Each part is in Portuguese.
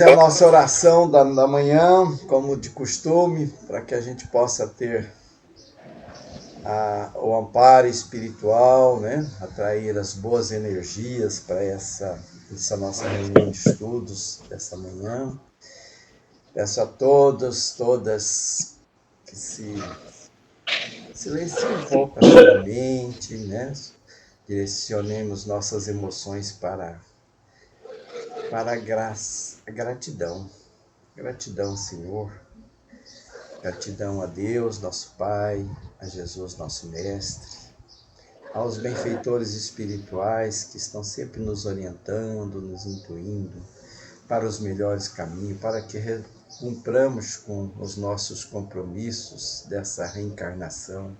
A nossa oração da manhã, como de costume, para que a gente possa ter o amparo espiritual, né? Atrair as boas energias para essa nossa reunião de estudos dessa manhã. Peço a todas que se silenciem um pouco a sua mente, né? Direcionemos nossas emoções para a graça, a gratidão. Gratidão, Senhor. Gratidão a Deus, nosso Pai, a Jesus, nosso Mestre, aos benfeitores espirituais que estão sempre nos orientando, nos intuindo para os melhores caminhos, para que cumpramos com os nossos compromissos dessa reencarnação.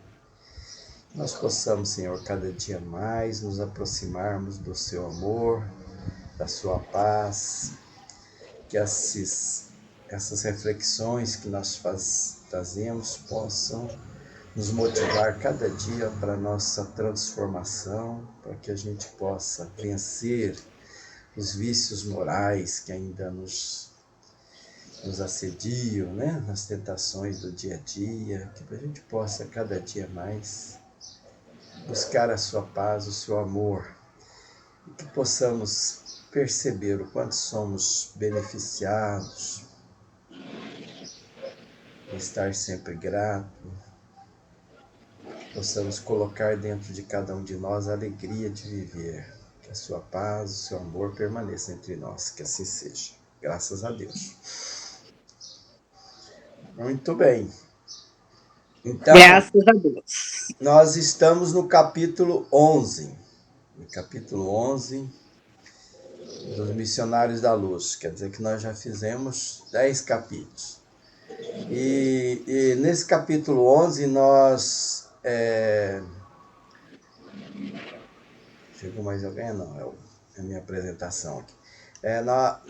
Nós possamos, Senhor, cada dia mais nos aproximarmos do seu amor, da sua paz, que essas reflexões que nós fazemos possam nos motivar cada dia para a nossa transformação, para que a gente possa vencer os vícios morais que ainda nos assediam, né? Nas tentações do dia a dia, que a gente possa cada dia mais buscar a sua paz, o seu amor, e que possamos perceber o quanto somos beneficiados, estar sempre grato, possamos colocar dentro de cada um de nós a alegria de viver, que a sua paz, o seu amor permaneça entre nós, que assim seja. Graças a Deus. Muito bem. Então, graças a Deus. Nós estamos no capítulo 11. No capítulo 11 dos Missionários da Luz. Quer dizer que nós já fizemos 10 capítulos. E nesse capítulo 11 nós... Chegou mais alguém? Não, é a minha apresentação aqui.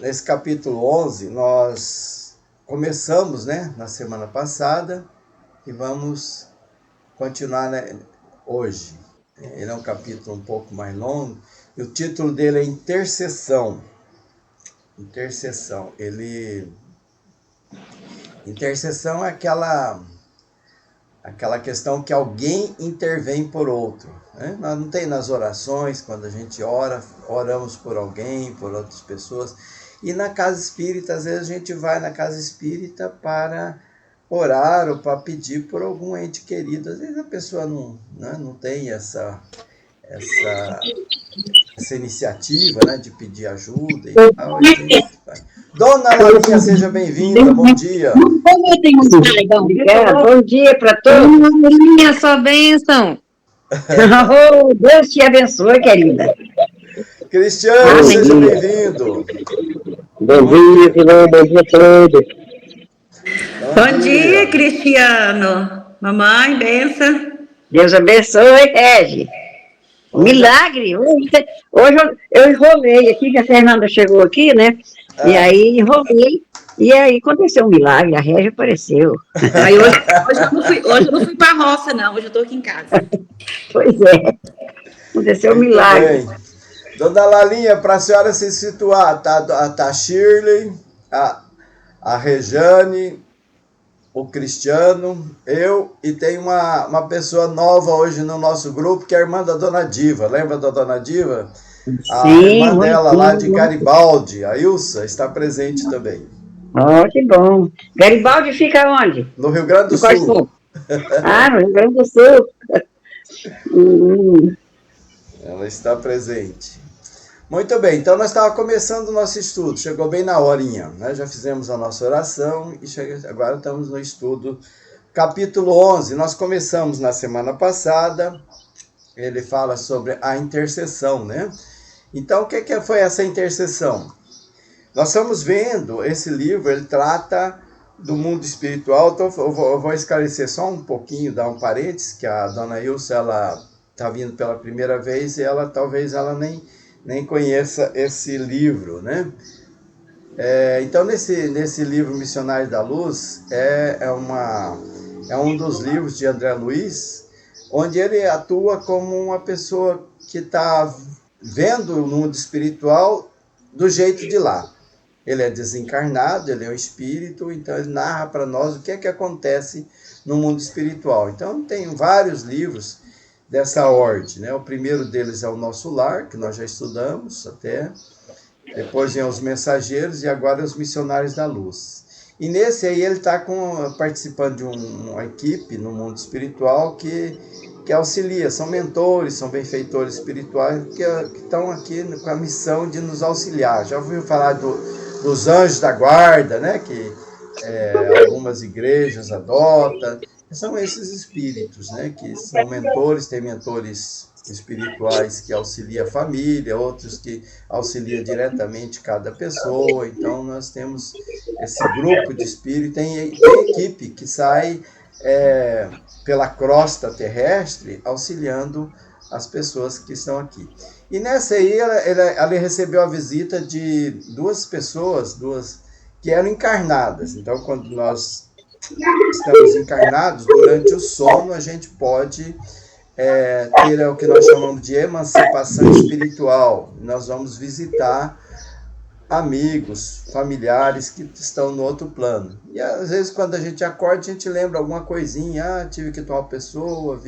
Nesse capítulo 11 nós começamos, né, na semana passada e vamos continuar, né, hoje. Ele é um capítulo um pouco mais longo e o título dele é Intercessão. Intercessão. Intercessão é aquela questão que alguém intervém por outro, né? Não tem nas orações, quando a gente oramos por alguém, por outras pessoas. E na casa espírita, às vezes a gente vai na casa espírita para orar ou para pedir por algum ente querido. Às vezes a pessoa não tem essa iniciativa, né, de pedir ajuda e tal. Dona Lalinha, seja bem-vinda, bom dia. Bom dia para todos. Minha sua bênção. Oh, Deus te abençoe, querida. Cristiano, seja bem-vindo. Bom dia, Filão, bom dia a todos. Bom dia, Cristiano. Mamãe, benção. Deus abençoe, Regi. Milagre. Hoje eu enrolei aqui, que a Fernanda chegou aqui, né? E aí enrolei. E aí aconteceu um milagre, a Régia apareceu. Aí hoje eu não fui para a roça, não. Hoje eu estou aqui em casa. Pois é. Aconteceu um milagre. Bem. Dona Lalinha, para a senhora se situar, tá a Shirley, a Rejane, o Cristiano, eu, e tem uma pessoa nova hoje no nosso grupo, que é a irmã da Dona Diva. Lembra da Dona Diva? A irmã dela lá de Garibaldi, a Ilsa, está presente também. Oh, que bom. Garibaldi fica onde? No Rio Grande do Sul. No Rio Grande do Sul. Ela está presente. Muito bem, então nós estávamos começando o nosso estudo, chegou bem na horinha, né? Já fizemos a nossa oração e agora estamos no estudo capítulo 11. Nós começamos na semana passada, ele fala sobre a intercessão, né? Então, o que foi essa intercessão? Nós estamos vendo, esse livro, ele trata do mundo espiritual, então eu vou esclarecer só um pouquinho, dar um parênteses, que a dona Ilse, ela está vindo pela primeira vez e talvez ela nem conheça esse livro, né? Então, nesse livro Missionários da Luz, é um dos livros de André Luiz, onde ele atua como uma pessoa que está vendo o mundo espiritual do jeito de lá. ele é desencarnado, ele é um espírito, então ele narra para nós o que é que acontece no mundo espiritual. Então tem vários livros dessa ordem, né? O primeiro deles é o Nosso Lar, que nós já estudamos até, depois vem os Mensageiros e agora os Missionários da Luz. E nesse aí ele está participando de uma equipe no mundo espiritual que auxilia, são mentores, são benfeitores espirituais que estão aqui com a missão de nos auxiliar. Já ouviu falar dos anjos da guarda, né? Que algumas igrejas adotam. São esses espíritos, né? Que são mentores, tem mentores espirituais que auxiliam a família, outros que auxiliam diretamente cada pessoa. Então nós temos esse grupo de espíritos, tem equipe que sai pela crosta terrestre, auxiliando as pessoas que estão aqui. E nessa aí, ela recebeu a visita de duas pessoas, que eram encarnadas. Então, quando nós estamos encarnados, durante o sono, a gente pode ter o que nós chamamos de emancipação espiritual. Nós vamos visitar amigos, familiares que estão no outro plano. E às vezes quando a gente acorda, a gente lembra alguma coisinha, tive que tomar uma pessoa,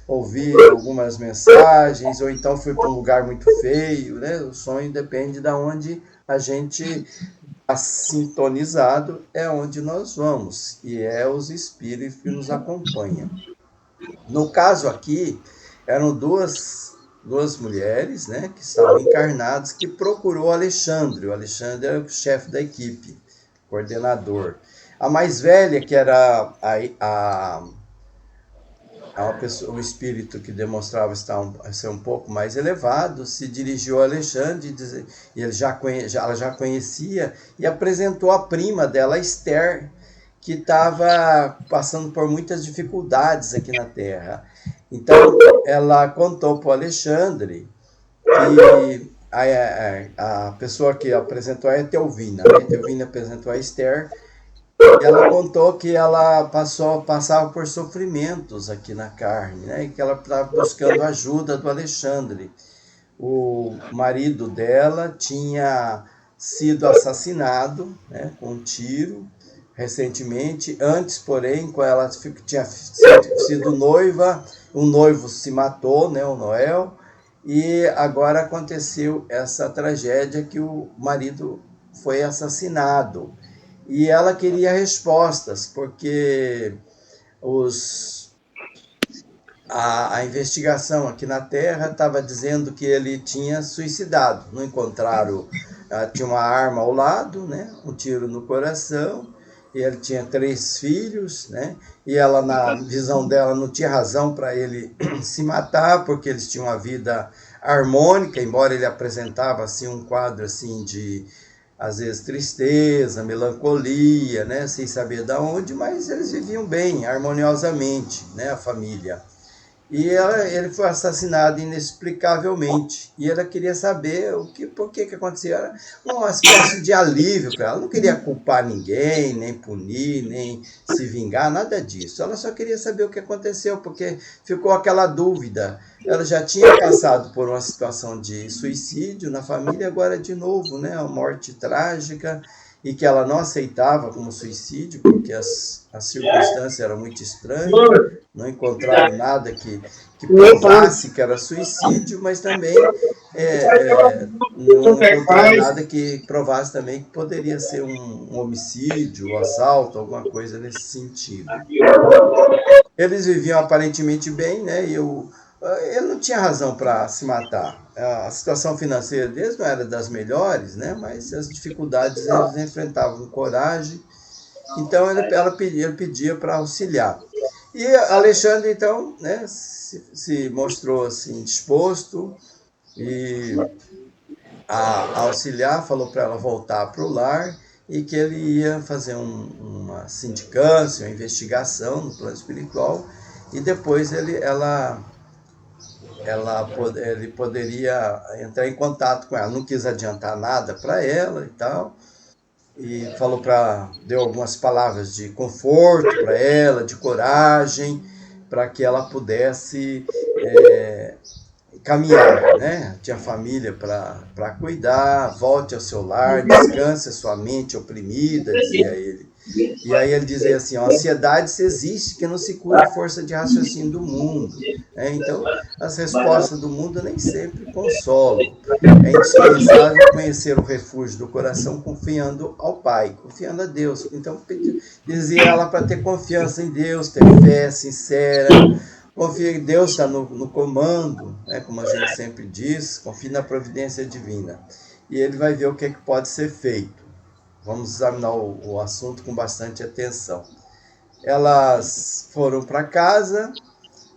ouvi algumas mensagens, ou então fui para um lugar muito feio, né? O sonho depende de onde a gente está sintonizado, é onde nós vamos, e é os espíritos que nos acompanham. No caso aqui, eram duas mulheres, né, que estavam encarnadas, que procurou o Alexandre. O Alexandre era o chefe da equipe, coordenador. A mais velha, que era o espírito que demonstrava ser um pouco mais elevado, se dirigiu ao Alexandre, e ela já conhecia, e apresentou a prima dela, Esther, que estava passando por muitas dificuldades aqui na Terra. Então, ela contou para o Alexandre que a pessoa que apresentou é a Teovina, né? A Teovina apresentou a Esther. Ela contou que ela passava por sofrimentos aqui na carne, né? E que ela estava buscando ajuda do Alexandre. O marido dela tinha sido assassinado, né, com um tiro, recentemente. Antes, porém, quando ela tinha sido noiva, o noivo se matou, né, o Noel, e agora aconteceu essa tragédia que o marido foi assassinado. E ela queria respostas, porque a investigação aqui na Terra estava dizendo que ele tinha suicidado. Não encontraram, tinha uma arma ao lado, né, um tiro no coração, e ele tinha 3 filhos, né? E ela, na visão dela, não tinha razão para ele se matar, porque eles tinham uma vida harmônica, embora ele apresentava assim, um quadro assim, de, às vezes, tristeza, melancolia, né? Sem saber de onde, mas eles viviam bem, harmoniosamente, né? A família. E ele foi assassinado inexplicavelmente. E ela queria saber por que aconteceu. Era uma espécie de alívio para ela. Ela não queria culpar ninguém, nem punir, nem se vingar, nada disso. Ela só queria saber o que aconteceu, porque ficou aquela dúvida. Ela já tinha passado por uma situação de suicídio na família, agora de novo, né? Uma morte trágica, e que ela não aceitava como suicídio, porque as circunstâncias eram muito estranhas, não encontraram nada que provasse que era suicídio, mas também não encontraram nada que provasse também que poderia ser um homicídio, um assalto, alguma coisa nesse sentido. Eles viviam aparentemente bem, né? E ele não tinha razão para se matar. A situação financeira deles não era das melhores, né? Mas as dificuldades eles enfrentavam com coragem. Então ele pedia para auxiliar. E Alexandre, então, né, se mostrou assim, disposto a auxiliar, falou para ela voltar para o lar e que ele ia fazer uma sindicância, uma investigação no plano espiritual, e depois ele poderia entrar em contato com ela. Não quis adiantar nada para ela e tal, e deu algumas palavras de conforto para ela, de coragem, para que ela pudesse caminhar, né? Tinha família para cuidar, volte ao seu lar, descanse a sua mente oprimida, dizia ele. E aí ele dizia assim, a ansiedade se existe que não se cura a força de raciocínio do mundo. Então, as respostas do mundo nem sempre consolam. É indispensável conhecer o refúgio do coração confiando ao Pai, confiando a Deus. Então, dizia ela para ter confiança em Deus, ter fé sincera, confia em Deus, está no comando, né, como a gente sempre diz, confie na providência divina. E ele vai ver o que pode ser feito. Vamos examinar o assunto com bastante atenção. Elas foram para casa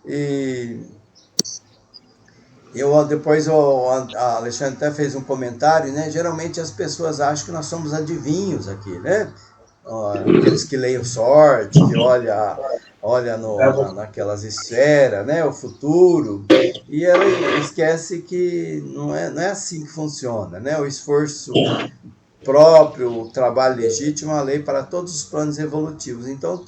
e depois a Alexandre até fez um comentário, né? Geralmente as pessoas acham que nós somos adivinhos aqui, né? Aqueles que leem sorte, que olha naquelas esferas, né? O futuro. E ela esquece que não é assim que funciona, né? O esforço próprio, o trabalho legítimo, a lei para todos os planos evolutivos. Então,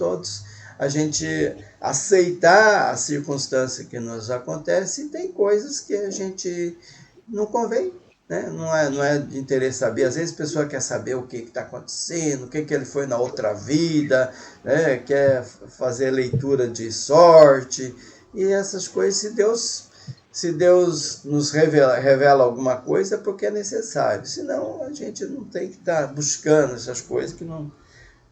a gente aceitar a circunstância que nos acontece, e tem coisas que a gente não convém, né? Não é de interesse saber. Às vezes a pessoa quer saber o que está acontecendo, o que ele foi na outra vida, né? Quer fazer leitura de sorte, e essas coisas, se Deus nos revela alguma coisa, é porque é necessário. Senão, a gente não tem que estar buscando essas coisas que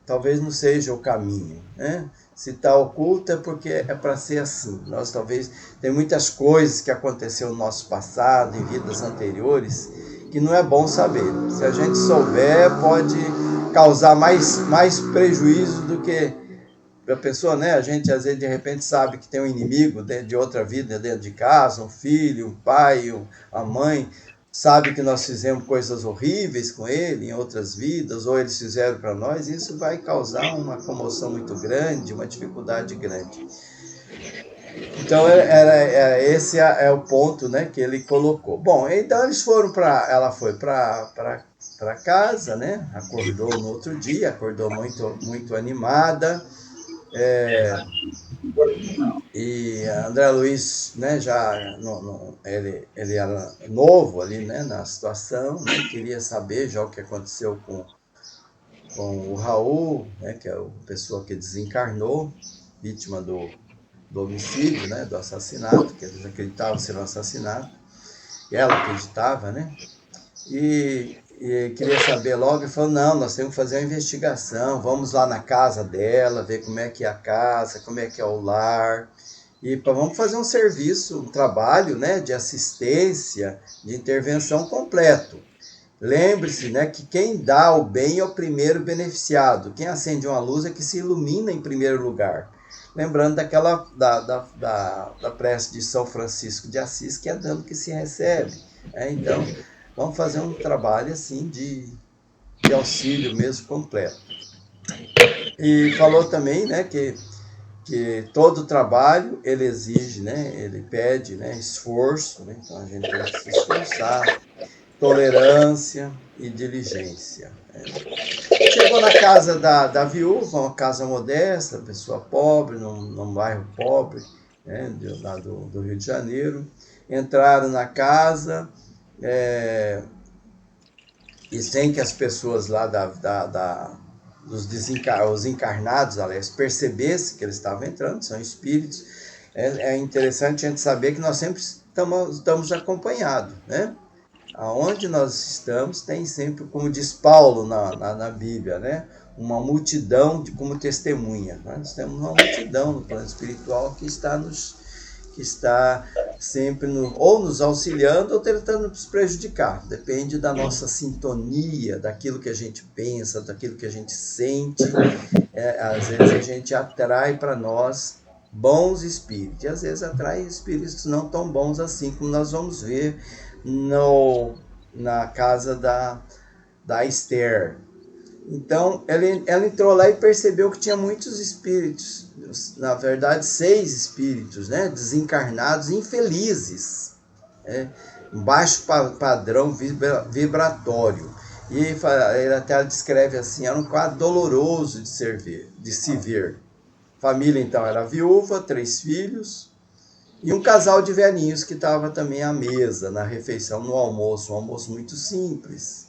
talvez não seja o caminho, né? Se está oculto é porque é para ser assim. Nós talvez tem muitas coisas que aconteceu no nosso passado, em vidas anteriores, que não é bom saber. Se a gente souber, pode causar mais prejuízo do que a pessoa, né? A gente às vezes de repente sabe que tem um inimigo de outra vida dentro de casa, um filho, um pai, a mãe, sabe que nós fizemos coisas horríveis com ele em outras vidas, ou eles fizeram para nós, isso vai causar uma comoção muito grande, uma dificuldade grande. Então, esse é o ponto, né, que ele colocou. Bom, então ela foi para casa, né, acordou no outro dia, acordou muito, muito animada, e André Luiz, né, ele era novo ali, né, na situação, né, queria saber já o que aconteceu com o Raul, né, que é a pessoa que desencarnou, vítima do homicídio, né, do assassinato, que eles acreditavam ser um assassinato, e ela acreditava, né, e queria saber logo, e falou, não, nós temos que fazer uma investigação, vamos lá na casa dela, ver como é que é a casa, como é que é o lar, e vamos fazer um serviço, um trabalho, né, de assistência, de intervenção completo. Lembre-se, né, que quem dá o bem é o primeiro beneficiado, quem acende uma luz é que se ilumina em primeiro lugar. Lembrando da prece de São Francisco de Assis, que é dando que se recebe. Então, vamos fazer um trabalho assim de auxílio mesmo completo. E falou também, né, que todo trabalho ele exige, né, ele pede, né, esforço, né, então a gente tem que se esforçar, tolerância e diligência. Chegou na casa da viúva, uma casa modesta, pessoa pobre, num bairro pobre, né, lá do Rio de Janeiro. Entraram na casa, e sem que as pessoas lá os encarnados, aliás, percebessem que eles estavam entrando, são espíritos. É interessante a gente saber que nós sempre estamos acompanhados, né? Aonde nós estamos tem sempre, como diz Paulo na Bíblia, né? Uma multidão como testemunha. Nós temos uma multidão no plano espiritual que está sempre ou nos auxiliando ou tentando nos prejudicar. Depende da nossa sintonia, daquilo que a gente pensa, daquilo que a gente sente. Às vezes a gente atrai para nós bons espíritos, e às vezes atrai espíritos não tão bons assim, como nós vamos ver na casa da Esther. Então, ela entrou lá e percebeu que tinha muitos espíritos, na verdade 6 espíritos, né, desencarnados, infelizes, um baixo padrão vibratório. E ele até descreve assim, era um quadro doloroso de se ver. Família, então, era viúva, 3 filhos, E um casal de velhinhos que estava também à mesa, na refeição, no almoço, um almoço muito simples.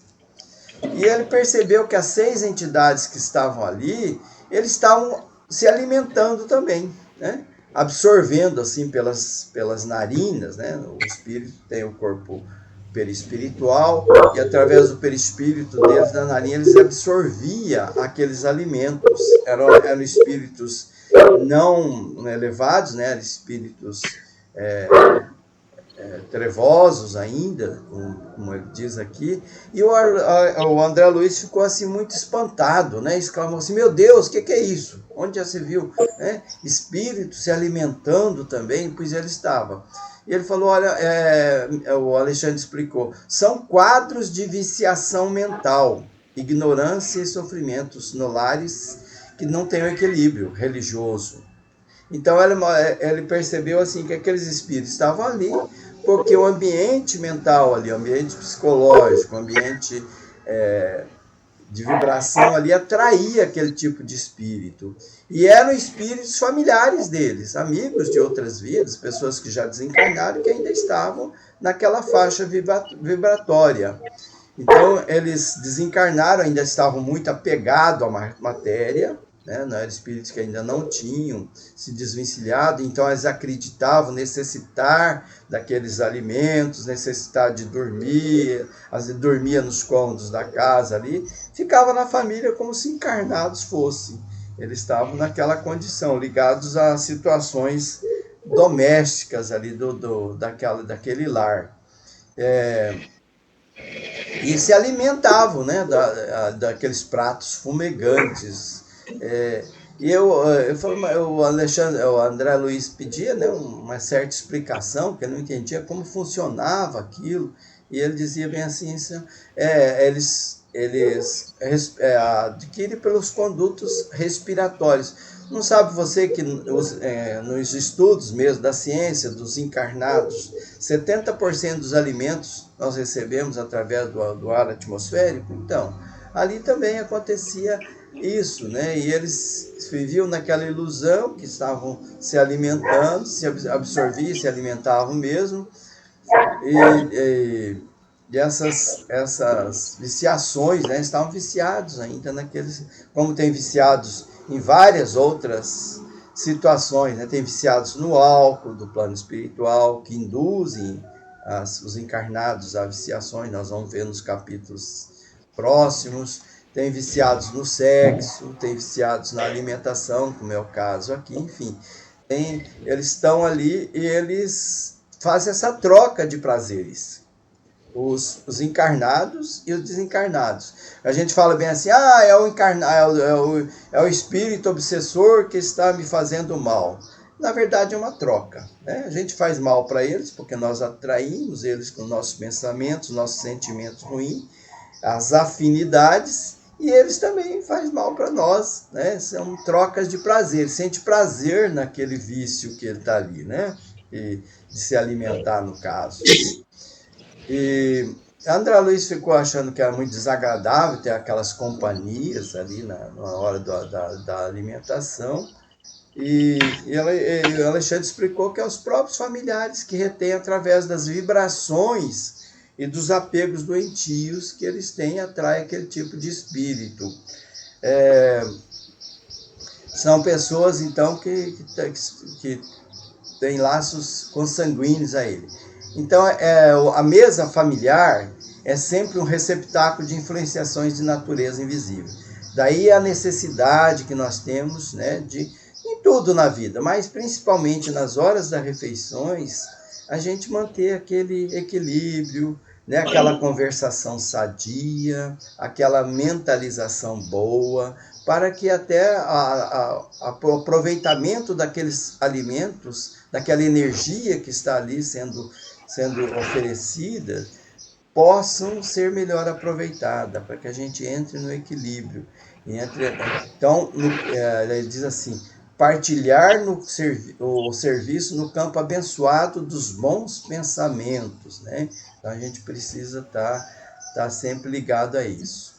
E ele percebeu que as 6 entidades que estavam ali, eles estavam se alimentando também, né? Absorvendo assim pelas narinas, né? O espírito tem o corpo perispiritual e através do perispírito deles, da narina, eles absorviam aqueles alimentos. Eram espíritos não elevados, né? Eram espíritos trevosos ainda, como ele diz aqui, e o André Luiz ficou assim muito espantado, né? Exclamou assim: meu Deus, o que é isso? Onde já se viu, né? Espírito se alimentando também, pois ele estava. E ele falou: olha, o Alexandre explicou, são quadros de viciação mental, ignorância e sofrimentos no lares que não têm o equilíbrio religioso. Então ele percebeu assim que aqueles espíritos estavam ali porque o ambiente mental ali, o ambiente psicológico, o ambiente de vibração ali atraía aquele tipo de espírito. E eram espíritos familiares deles, amigos de outras vidas, pessoas que já desencarnaram e que ainda estavam naquela faixa vibratória. Então, eles desencarnaram, ainda estavam muito apegados à matéria, né? Não eram espíritos que ainda não tinham se desvencilhado, então eles acreditavam necessitar daqueles alimentos, necessitar de dormir, às vezes dormia nos cômodos da casa ali, ficava na família como se encarnados fossem. Eles estavam naquela condição, ligados a situações domésticas ali daquele lar. E se alimentavam, né, daqueles pratos fumegantes. E eu falei, o André Luiz pedia, né, uma certa explicação, que eu não entendia como funcionava aquilo, e ele dizia bem assim, eles adquirem pelos condutos respiratórios. Não sabe você que nos estudos mesmo da ciência dos encarnados, 70% dos alimentos nós recebemos através do ar atmosférico? Então, ali também acontecia isso, né? E eles viviam naquela ilusão que estavam se alimentando, se absorviam, se alimentavam mesmo, e essas viciações, né? Estavam viciados ainda naqueles, como tem viciados em várias outras situações, né? Tem viciados no álcool do plano espiritual, que induzem os encarnados a viciações, nós vamos ver nos capítulos próximos. Tem viciados no sexo, tem viciados na alimentação, como é o caso aqui, enfim. Eles estão ali e eles fazem essa troca de prazeres. Os encarnados e os desencarnados. A gente fala bem assim, é o espírito obsessor que está me fazendo mal. Na verdade é uma troca, né? A gente faz mal para eles porque nós atraímos eles com nossos pensamentos, nossos sentimentos ruins, as afinidades, e eles também fazem mal para nós, né? São trocas de prazer, sente prazer naquele vício que ele está ali, né? E de se alimentar, no caso. E André Luiz ficou achando que era muito desagradável ter aquelas companhias ali na hora da alimentação. E o Alexandre explicou que é os próprios familiares que retêm através das vibrações e dos apegos doentios que eles têm, atrai aquele tipo de espírito. São pessoas, então, que têm laços consanguíneos a ele. Então, a mesa familiar é sempre um receptáculo de influenciações de natureza invisível. Daí a necessidade que nós temos, né, em tudo na vida, mas principalmente nas horas das refeições, a gente manter aquele equilíbrio, né, aquela conversação sadia, aquela mentalização boa, para que até o aproveitamento daqueles alimentos, daquela energia que está ali sendo oferecida, possam ser melhor aproveitadas, para que a gente entre no equilíbrio. Então, ele diz assim, partilhar o serviço no campo abençoado dos bons pensamentos, né? Então, a gente precisa estar sempre ligado a isso.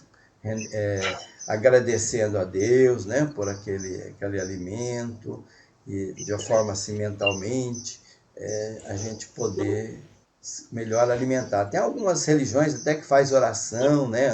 Agradecendo a Deus, né, por aquele alimento, e de uma forma assim mentalmente, a gente poder melhor alimentar. Tem algumas religiões até que faz oração, né,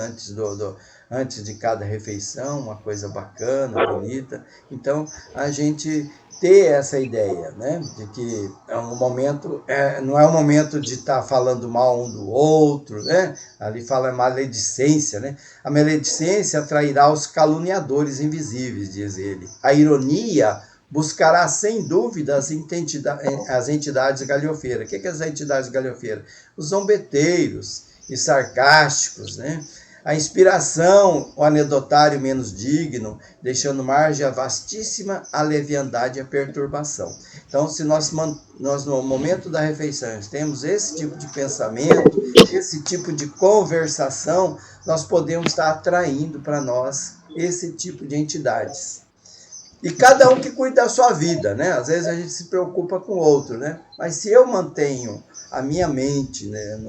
antes de cada refeição, uma coisa bacana, bonita. Então, a gente ter essa ideia, né, de que é um momento, não é um momento de estar falando mal um do outro, né? Ali fala maledicência, né? A maledicência atrairá os caluniadores invisíveis, diz ele. A ironia buscará, sem dúvida, as entidades galhofeiras. O que são as entidades galhofeiras? Os zombeteiros e sarcásticos, né? A inspiração, o anedotário menos digno, deixando margem à vastíssima aleviandade e à perturbação. Então, se nós no momento da refeição temos esse tipo de pensamento, esse tipo de conversação, nós podemos estar atraindo para nós esse tipo de entidades. E cada um que cuida da sua vida, né? Às vezes a gente se preocupa com o outro, né? Mas se eu mantenho a minha mente, né,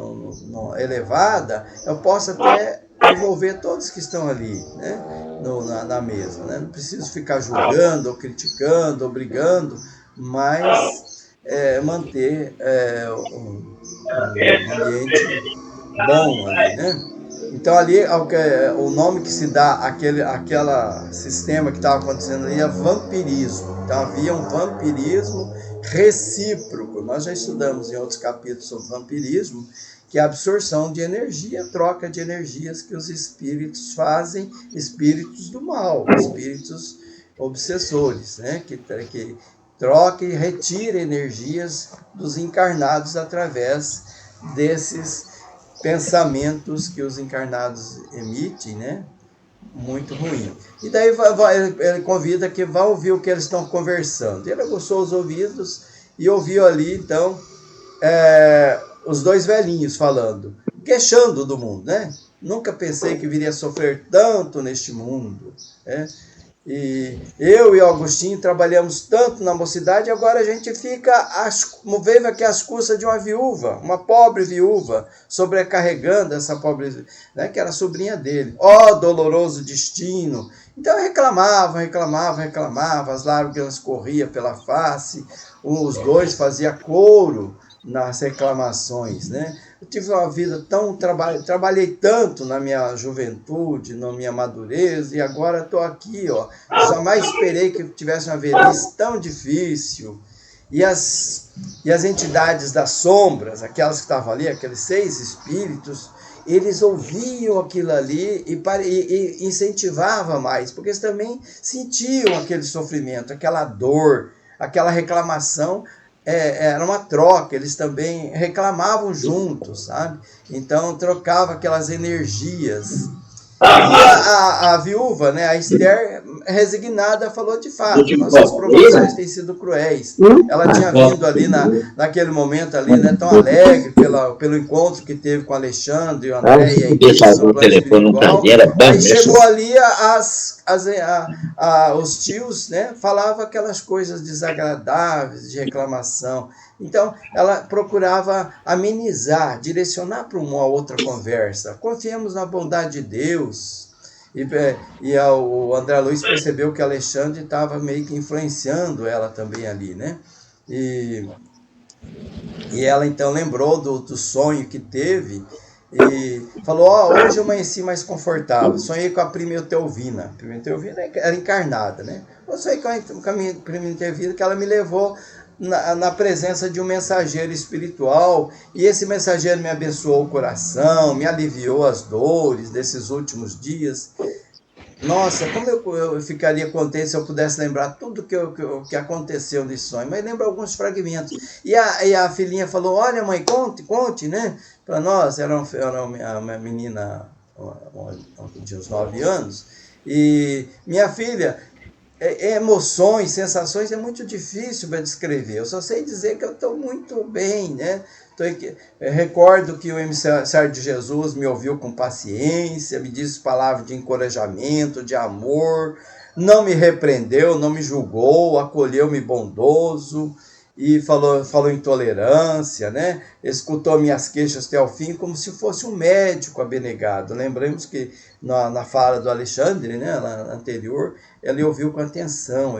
elevada, eu posso até envolver todos que estão ali, né, na mesa, né? Não preciso ficar julgando, ou criticando, ou brigando, mas manter um ambiente bom ali, né? Então ali o nome que se dá aquele sistema que estava acontecendo ali é vampirismo. Então havia um vampirismo recíproco. Nós já estudamos em outros capítulos sobre vampirismo, que é a absorção de energia, troca de energias que os espíritos fazem, espíritos do mal, espíritos obsessores, né? que troca e retira energias dos encarnados através desses pensamentos que os encarnados emitem, né? Muito ruim. E daí ele convida que vá ouvir o que eles estão conversando. Ele aguçou os ouvidos e ouviu ali, então, os dois velhinhos falando, queixando do mundo, né? Nunca pensei que viria a sofrer tanto neste mundo, né? E eu e o Agostinho trabalhamos tanto na mocidade, agora a gente fica movendo aqui às custas de uma viúva, uma pobre viúva, sobrecarregando essa pobre, né, que era sobrinha dele. Ó, doloroso destino! Então reclamava, as lágrimas corriam pela face, os dois faziam coro nas reclamações, né? Eu tive uma vida trabalhei tanto na minha juventude, na minha madureza, e agora estou aqui, ó. Jamais esperei que tivesse uma velhice tão difícil. E as entidades das sombras, aquelas que estavam ali, aqueles 6 espíritos, eles ouviam aquilo ali e incentivavam mais, porque eles também sentiam aquele sofrimento, aquela dor, aquela reclamação. Era uma troca, eles também reclamavam juntos, sabe? Então trocava aquelas energias. E a viúva, né, a Esther, resignada, falou de fato, nossas provações têm sido cruéis. Ela tinha vindo ali naquele momento ali, né, tão alegre pelo encontro que teve com Alexandre, o André e a igreja no plano espiritual. Aí chegou ali os tios, né, falavam aquelas coisas desagradáveis de reclamação. Então, ela procurava amenizar, direcionar para uma outra conversa. Confiemos na bondade de Deus. O André Luiz percebeu que Alexandre estava meio que influenciando ela também ali, né? E ela, então, lembrou do sonho que teve e falou, hoje eu amanheci mais confortável. Sonhei com a prima Etelvina. A prima Etelvina era encarnada, né? Eu sonhei com a minha prima Etelvina, que ela me levou na presença de um mensageiro espiritual, e esse mensageiro me abençoou o coração, me aliviou as dores desses últimos dias. Nossa, como eu ficaria contente se eu pudesse lembrar tudo que aconteceu nesse sonho, mas lembro alguns fragmentos. E a filhinha falou, olha mãe, conte, né? Para nós, era uma menina de uns 9 anos, e minha filha, emoções, sensações é muito difícil para descrever. Eu só sei dizer que eu estou muito bem, né? Recordo que o emissário de Jesus me ouviu com paciência, me disse palavras de encorajamento, de amor, não me repreendeu, não me julgou, acolheu-me bondoso e falou em tolerância, né? Escutou minhas queixas até o fim como se fosse um médico abnegado. Lembramos que na fala do Alexandre, né, anterior, ele ouviu com atenção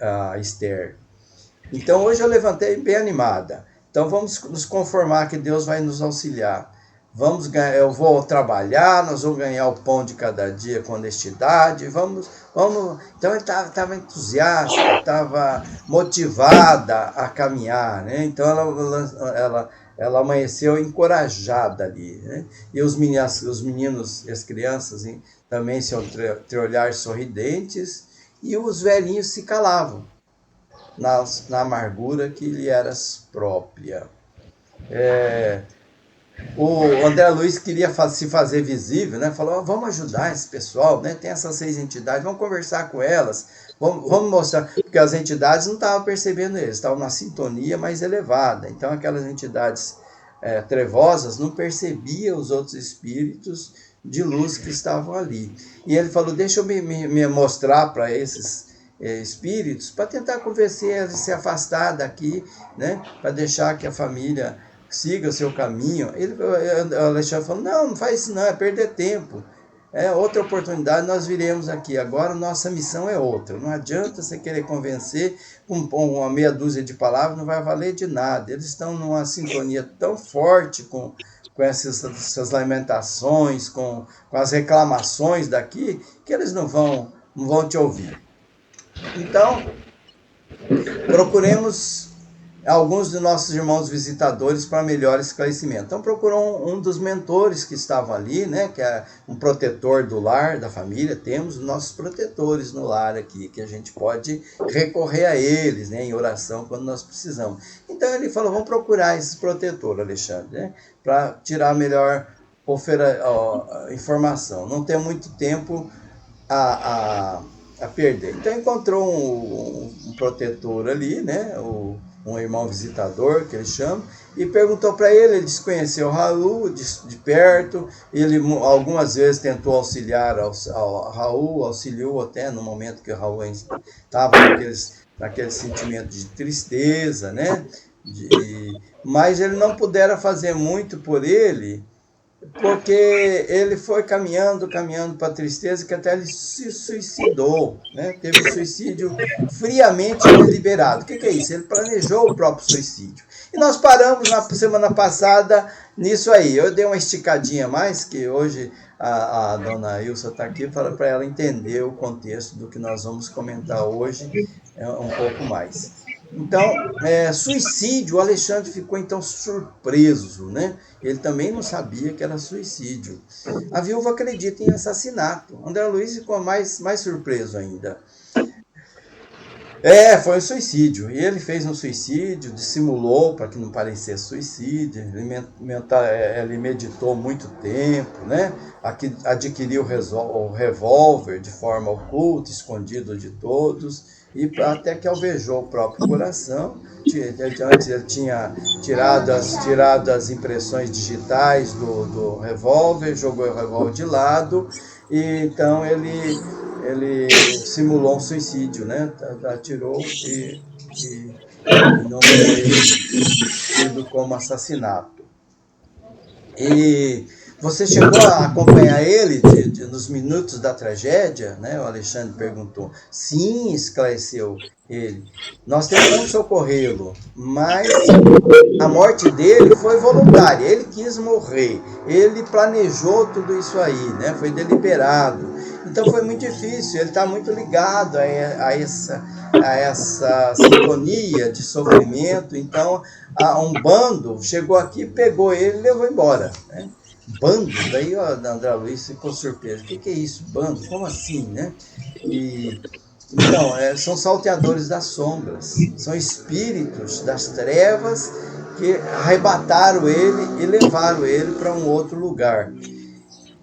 a Esther. Então hoje eu levantei bem animada. Então vamos nos conformar que Deus vai nos auxiliar. Vamos ganhar, eu vou trabalhar, nós vamos ganhar o pão de cada dia com honestidade, vamos. Então ele estava entusiasta, estava motivada a caminhar, né? Então ela amanheceu encorajada ali, né? E os meninos e as crianças também se olhar sorridentes, e os velhinhos se calavam na amargura que lhe era própria. O André Luiz queria se fazer visível, né? Falou, vamos ajudar esse pessoal, né? Tem essas 6 entidades, vamos conversar com elas, vamos mostrar, porque as entidades não estavam percebendo eles, estavam na sintonia mais elevada, então aquelas entidades trevosas não percebiam os outros espíritos de luz que estavam ali. E ele falou, deixa eu me mostrar para esses espíritos, para tentar convencer eles a se afastar daqui, né? Para deixar que a família siga o seu caminho. O Alexandre falou, não faz isso não, é perder tempo. Outra oportunidade, nós viremos aqui. Agora nossa missão é outra. Não adianta você querer convencer com uma meia dúzia de palavras, não vai valer de nada. Eles estão numa sintonia tão forte com essas lamentações, com as reclamações daqui, que eles não vão te ouvir. Então, procuremos alguns de nossos irmãos visitadores para melhor esclarecimento. Então procurou um dos mentores que estavam ali, né, que é um protetor do lar, da família. Temos nossos protetores no lar aqui, que a gente pode recorrer a eles, né, em oração quando nós precisamos. Então ele falou, vamos procurar esse protetor, Alexandre, né, para tirar a melhor informação. Não tem muito tempo a perder. Então encontrou um protetor ali, né, um irmão visitador, que ele chama, e perguntou para ele desconheceu o Raul de perto, ele algumas vezes tentou auxiliar ao Raul, auxiliou até no momento que o Raul estava naquele sentimento de tristeza, né? Mas ele não pudera fazer muito por ele, porque ele foi caminhando para a tristeza, que até ele se suicidou, né? Teve um suicídio friamente deliberado. O que é isso? Ele planejou o próprio suicídio. E nós paramos na semana passada nisso aí. Eu dei uma esticadinha mais, que hoje a dona Ilsa está aqui para ela entender o contexto do que nós vamos comentar hoje um pouco mais. Então, suicídio, o Alexandre ficou então surpreso, né? Ele também não sabia que era suicídio. A viúva acredita em assassinato. André Luiz ficou mais surpreso ainda. Foi um suicídio. E ele fez um suicídio, dissimulou para que não parecesse suicídio. Ele meditou muito tempo, né? Adquiriu o revólver de forma oculta, escondido de todos, e até que alvejou o próprio coração. Antes ele tinha tirado as impressões digitais do revólver, jogou o revólver de lado, e então ele simulou um suicídio, né? Atirou e não foi tido como assassinato. E você chegou a acompanhar ele nos minutos da tragédia, né? O Alexandre perguntou. Sim, esclareceu ele. Nós tentamos socorrê-lo, mas a morte dele foi voluntária. Ele quis morrer. Ele planejou tudo isso aí, né? Foi deliberado. Então foi muito difícil. Ele está muito ligado a essa sintonia de sofrimento. Então, um bando chegou aqui, pegou ele e levou embora, né? Bando, daí o André Luiz ficou surpreso. O que é isso, bando? Como assim, né? Então, são salteadores das sombras, são espíritos das trevas que arrebataram ele e levaram ele para um outro lugar.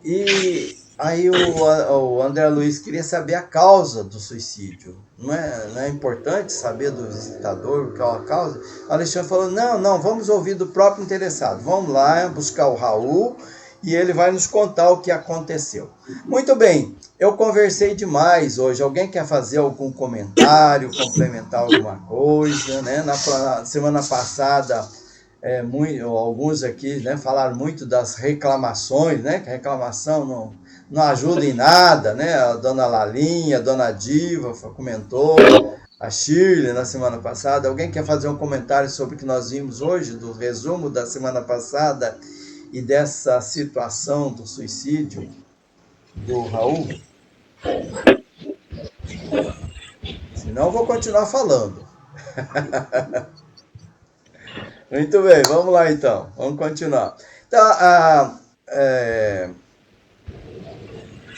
E aí o André Luiz queria saber a causa do suicídio. Não é importante saber do visitador qual a causa? O Alexandre falou, não, vamos ouvir do próprio interessado. Vamos lá buscar o Raul e ele vai nos contar o que aconteceu. Muito bem, eu conversei demais hoje. Alguém quer fazer algum comentário, complementar alguma coisa, né? Na semana passada, alguns aqui, né, falaram muito das reclamações, né? Que a reclamação não ajuda em nada, né? A dona Lalinha, a dona Diva comentou, a Shirley na semana passada. Alguém quer fazer um comentário sobre o que nós vimos hoje, do resumo da semana passada e dessa situação do suicídio do Raul? Senão eu vou continuar falando. Muito bem, vamos lá então, vamos continuar. Então,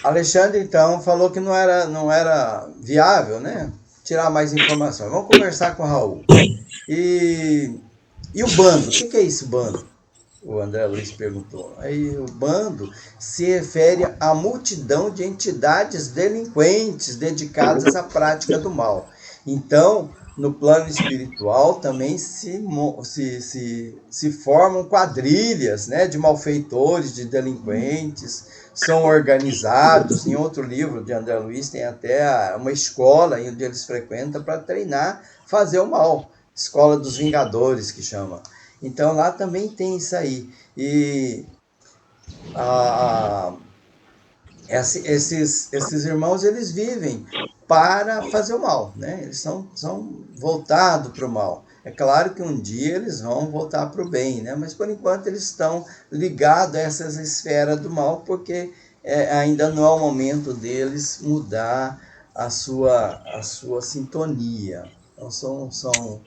Alexandre então falou que não era viável, né? Tirar mais informações. Vamos conversar com o Raul. E o bando? O que é esse bando? O André Luiz perguntou. Aí o bando se refere à multidão de entidades delinquentes dedicadas à prática do mal. Então, no plano espiritual também se formam quadrilhas, né, de malfeitores, de delinquentes, são organizados. Em outro livro de André Luiz tem até uma escola onde eles frequentam para treinar, fazer o mal. Escola dos Vingadores, que chama. Então lá também tem isso aí. E esses irmãos, eles vivem para fazer o mal, né? Eles são voltados para o mal. É claro que um dia eles vão voltar para o bem, né? Mas por enquanto eles estão ligados a essas esferas do mal, porque ainda não é o momento deles mudar a sua sintonia. Então são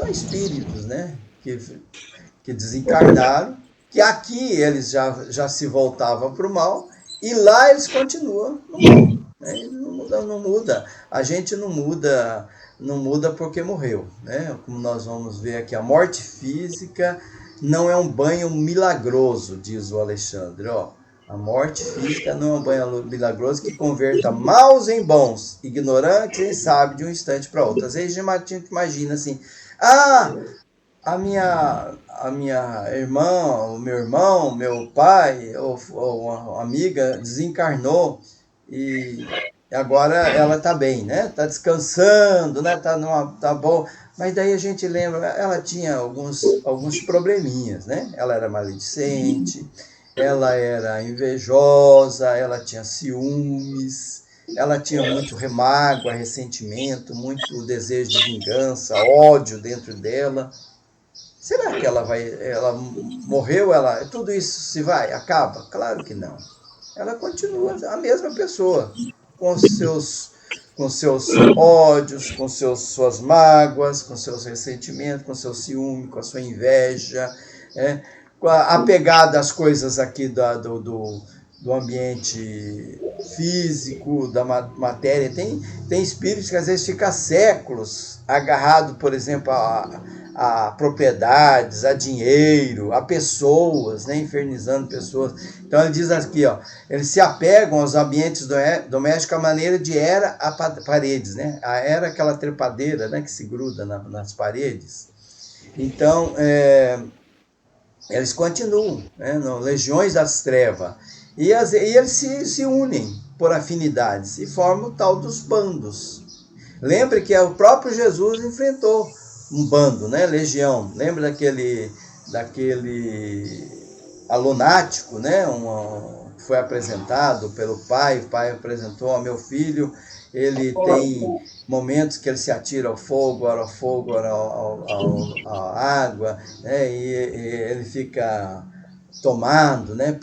espíritos, né? Que desencarnaram, que aqui eles já se voltavam para o mal, e lá eles continuam no mal. Né? Não muda. A gente não muda porque morreu. Né? Como nós vamos ver aqui, a morte física não é um banho milagroso, diz o Alexandre. Ó, a morte física não é um banho milagroso que converta maus em bons, ignorantes em sábios de um instante para outro. Às vezes a gente imagina assim, a minha irmã, o meu irmão, meu pai ou uma amiga desencarnou e agora ela está bem, né? Está descansando, né? Tá bom. Mas daí a gente lembra, ela tinha alguns probleminhas, né? Ela era maledicente, ela era invejosa, ela tinha ciúmes, ela tinha muito remágoa, ressentimento, muito desejo de vingança, ódio dentro dela. Será que ela morreu, tudo isso se vai, acaba? Claro que não. Ela continua a mesma pessoa, com seus ódios, com suas mágoas, com seus ressentimentos, com seu ciúme, com a sua inveja, apegada às coisas aqui do ambiente físico, da matéria. Tem espíritos que às vezes ficam séculos agarrado, por exemplo, a propriedades, a dinheiro, a pessoas, né, infernizando pessoas. Então ele diz aqui, ó, eles se apegam aos ambientes domésticos à maneira de era a paredes, né? A era aquela trepadeira, né, que se gruda nas paredes. Então eles continuam, né, legiões das trevas, e eles se unem por afinidades e formam o tal dos bandos. Lembre que o próprio Jesus enfrentou um bando, né? Legião. Lembra daquele lunático, né? Que foi apresentado pelo pai. O pai apresentou ao meu filho. Ele tem momentos que ele se atira ao fogo, ora ao fogo, ora à água, né? E ele fica tomado, né?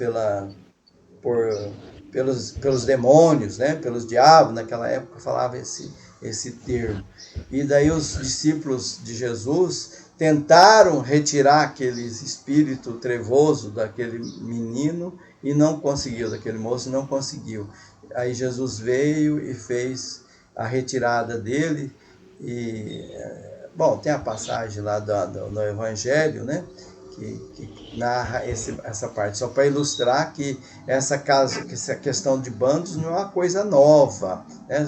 Pelos demônios, né? Pelos diabos. Naquela época falava esse termo. E daí os discípulos de Jesus tentaram retirar aquele espírito trevoso daquele menino e não conseguiu, daquele moço não conseguiu. Aí Jesus veio e fez a retirada dele. E, tem a passagem lá no Evangelho, né? Que narra essa parte, só para ilustrar que essa questão de bandos não é uma coisa nova, né?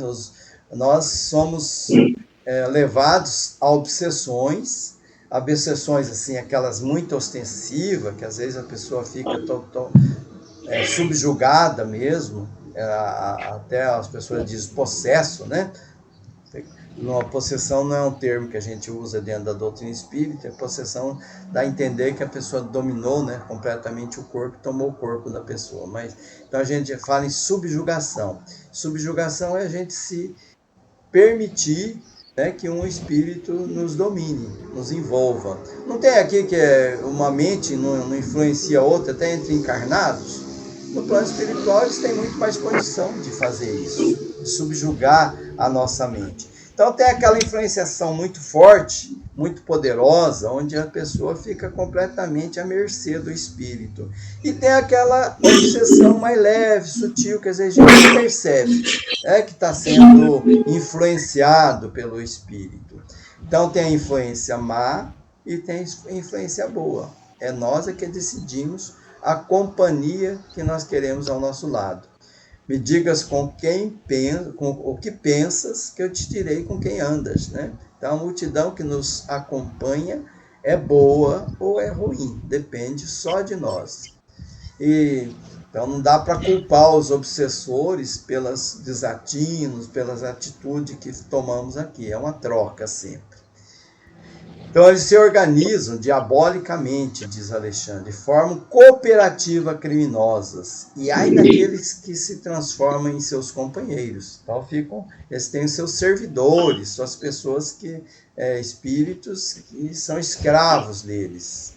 Nós somos levados a obsessões assim, aquelas muito ostensivas, que às vezes a pessoa fica subjugada mesmo, até as pessoas dizem possesso, né? Uma possessão não é um termo que a gente usa dentro da doutrina espírita. A possessão dá a entender que a pessoa dominou, né, completamente o corpo, tomou o corpo da pessoa. Então a gente fala em subjugação. Subjugação é a gente se permitir, né, que um espírito nos domine, nos envolva. Não tem aqui que uma mente não influencia a outra, até entre encarnados? No plano espiritual eles têm muito mais condição de fazer isso, de subjugar a nossa mente. Então tem aquela influenciação muito forte, muito poderosa, onde a pessoa fica completamente à mercê do espírito. E tem aquela obsessão mais leve, sutil, que às vezes a gente não percebe, que está sendo influenciado pelo espírito. Então tem a influência má e tem a influência boa. É nós que decidimos a companhia que nós queremos ao nosso lado. Me digas com o que pensas, que eu te direi com quem andas, né? Então, a multidão que nos acompanha é boa ou é ruim, depende só de nós. Então, não dá para culpar os obsessores pelos desatinos, pelas atitudes que tomamos aqui. É uma troca sempre. Então, eles se organizam diabolicamente, diz Alexandre, formam cooperativa criminosas. E ai daqueles que se transformam em seus companheiros. Então, eles têm os seus servidores, suas pessoas espíritos que são escravos deles.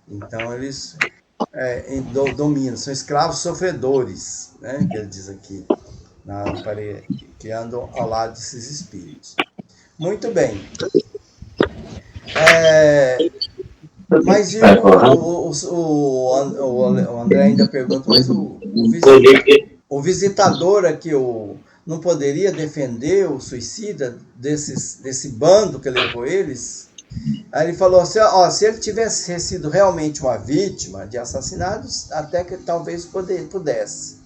Então, eles dominam, são escravos sofredores, né, que ele diz aqui, que andam ao lado desses espíritos. Muito bem. Mas o André ainda pergunta, mas o visitador aqui não poderia defender o suicida desse bando que levou eles? Aí ele falou assim, se ele tivesse sido realmente uma vítima de assassinatos, até que talvez pudesse.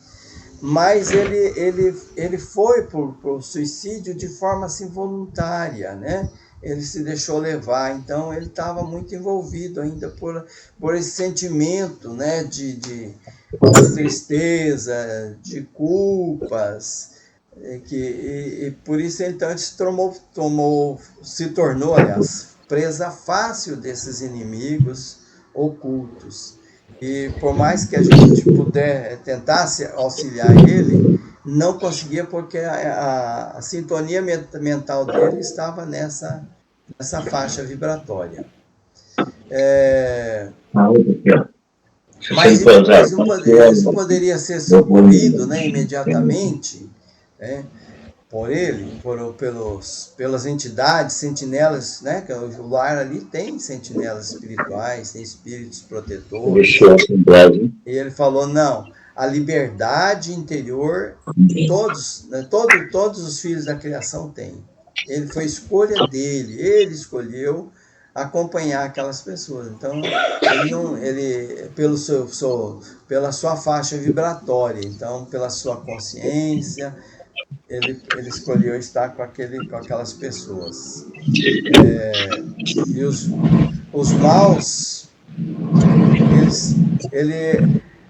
Mas ele foi por suicídio de forma assim voluntária, né? Ele se deixou levar, então ele estava muito envolvido ainda por esse sentimento, né, de tristeza, de culpas, e por isso então ele se tornou, aliás, presa fácil desses inimigos ocultos. E por mais que a gente tentasse auxiliar ele, não conseguia, porque a sintonia mental dele estava nessa faixa vibratória. Mas eles não poderia ser socorrido, né, imediatamente, né, por ele, pelas entidades, sentinelas, né, que o lar ali tem sentinelas espirituais, tem espíritos protetores. E ele falou, não, a liberdade interior, todos os filhos da criação têm. Foi escolha dele, ele escolheu acompanhar aquelas pessoas. Então, pela sua faixa vibratória, então, pela sua consciência, ele escolheu estar com aquelas pessoas. E os maus,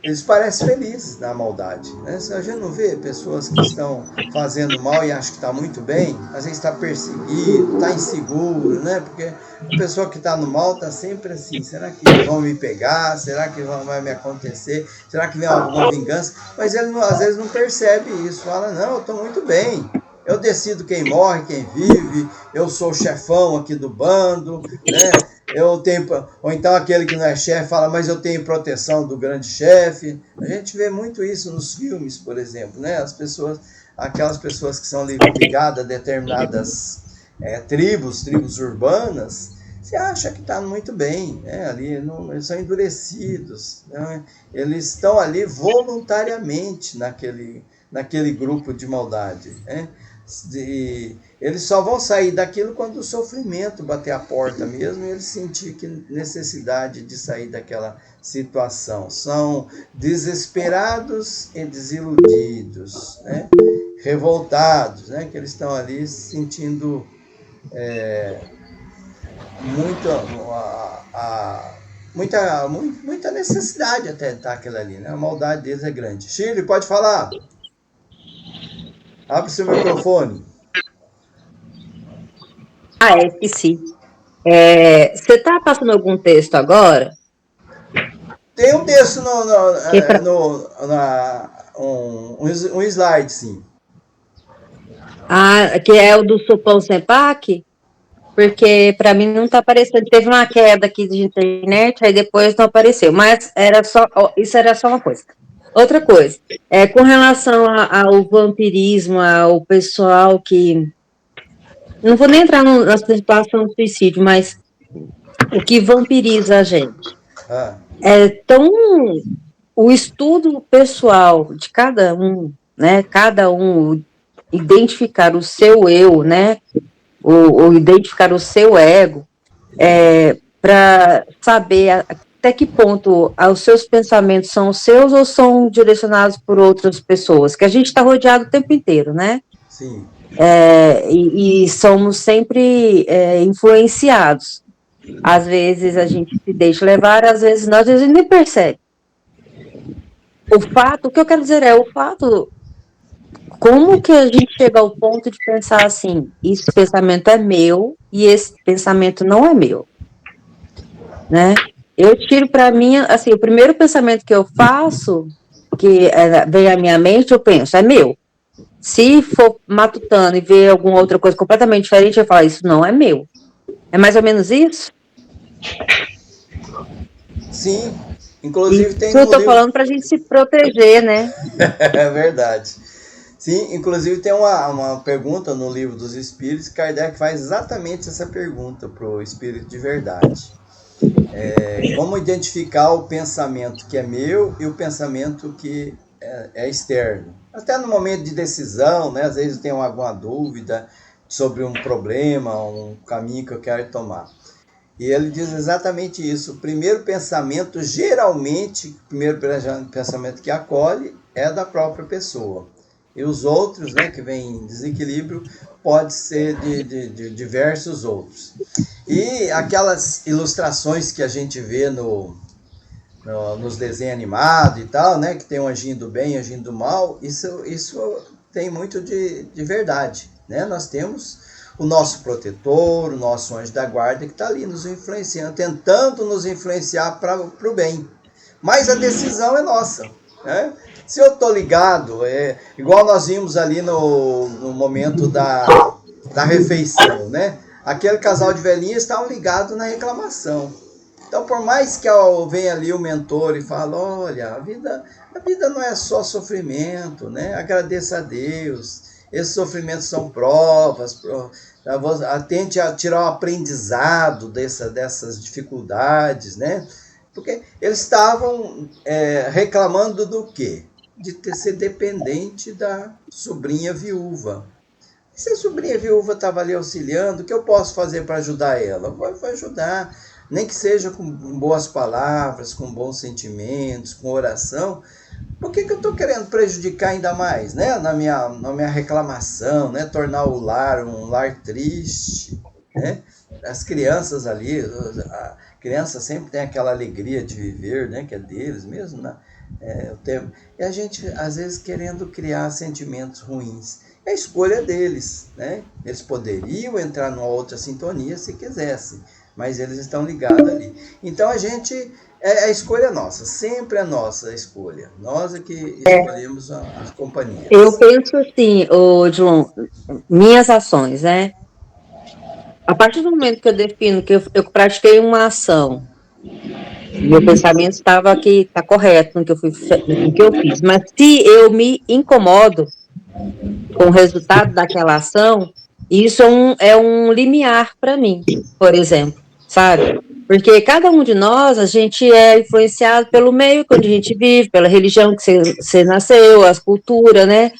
eles parecem felizes na maldade, né? A gente não vê pessoas que estão fazendo mal e acham que está muito bem, às vezes está perseguido, está inseguro, né? Porque a pessoa que está no mal está sempre assim, será que vão me pegar? Será que vai me acontecer? Será que vem alguma vingança? Mas ele às vezes não percebe isso, fala, não, eu estou muito bem, eu decido quem morre, quem vive, eu sou o chefão aqui do bando, né? Ou então aquele que não é chefe fala, mas eu tenho proteção do grande chefe. A gente vê muito isso nos filmes, por exemplo, né? Aquelas pessoas que são ligadas a determinadas tribos urbanas, você acha que está muito bem, né? Ali eles são endurecidos, né? Eles estão ali voluntariamente naquele grupo de maldade, né? Eles só vão sair daquilo quando o sofrimento bater a porta mesmo e eles sentir necessidade de sair daquela situação. São desesperados e desiludidos, né? Revoltados, né? Que eles estão ali sentindo muita necessidade até estar aquilo ali, né? A maldade deles é grande. Chile, pode falar? Abre seu microfone. Esqueci. Você está passando algum texto agora? Tem um texto um slide, sim. Ah, que é o do Supão Sepac? Porque para mim não está aparecendo. Teve uma queda aqui de internet, aí depois não apareceu. Mas era só, isso era só uma coisa. Outra coisa, com relação ao vampirismo, ao pessoal que. Não vou nem entrar na situação do suicídio, mas o que vampiriza a gente. Ah, É tão. O estudo pessoal de cada um, né? Cada um identificar o seu eu, né? Ou identificar o seu ego, para saber até que ponto os seus pensamentos são os seus ou são direcionados por outras pessoas, que a gente está rodeado o tempo inteiro, né? sim. E somos sempre influenciados. Às vezes a gente se deixa levar, às vezes não, às vezes a gente nem percebe. O que eu quero dizer o fato, como que a gente chega ao ponto de pensar assim, esse pensamento é meu e esse pensamento não é meu, né? Eu tiro para mim, assim, o primeiro pensamento que eu faço, que vem à minha mente, eu penso, é meu. Se for matutando e ver alguma outra coisa completamente diferente, eu falo, isso não é meu. É mais ou menos isso? Sim. Inclusive tem Eu no estou livro. falando para a gente se proteger, né? É verdade. Sim, inclusive tem uma pergunta no livro dos Espíritos, Kardec faz exatamente essa pergunta para o Espírito de verdade. Como identificar o pensamento que é meu e o pensamento que é externo. Até no momento de decisão, né, às vezes eu tenho alguma dúvida sobre um problema, um caminho que eu quero tomar. E ele diz exatamente isso. O primeiro pensamento, geralmente, o primeiro pensamento que acolhe é da própria pessoa. E os outros, né, que vem em desequilíbrio, pode ser de diversos outros. E aquelas ilustrações que a gente vê nos desenhos animados e tal, né, que tem um anjinho do bem e um anjinho do mal, isso tem muito de verdade, né? Nós temos o nosso protetor, o nosso anjo da guarda, que está ali nos influenciando, tentando nos influenciar para o bem. Mas a decisão é nossa, né? Se eu estou ligado, igual nós vimos ali no momento da refeição, né? Aquele casal de velhinhas estavam ligados na reclamação. Então, por mais que venha ali o mentor e fale, olha, a vida não é só sofrimento, né? Agradeça a Deus. Esses sofrimentos são provas. Tente tirar o aprendizado dessas dificuldades, né? Porque eles estavam reclamando do quê? De ser dependente da sobrinha viúva. Se a sobrinha viúva estava ali auxiliando, o que eu posso fazer para ajudar ela? Vou ajudar, nem que seja com boas palavras, com bons sentimentos, com oração. Por que eu estou querendo prejudicar ainda mais, né? Na minha reclamação, né? Tornar o lar um lar triste, né? As crianças ali, a criança sempre tem aquela alegria de viver, né? Que é deles mesmo, né? E a gente, às vezes, querendo criar sentimentos ruins. É a escolha deles, né? Eles poderiam entrar numa outra sintonia se quisessem, mas eles estão ligados ali. Então a escolha é nossa, sempre é nossa a escolha. Nós é que escolhemos as companhias. Eu penso assim, João, minhas ações, né? A partir do momento que eu defino que eu pratiquei uma ação, meu pensamento estava aqui, está correto no que eu fiz, mas se eu me incomodo com o resultado daquela ação, isso é um limiar para mim, por exemplo, sabe? Porque cada um de nós, a gente é influenciado pelo meio onde a gente vive, pela religião que você nasceu, as culturas, né?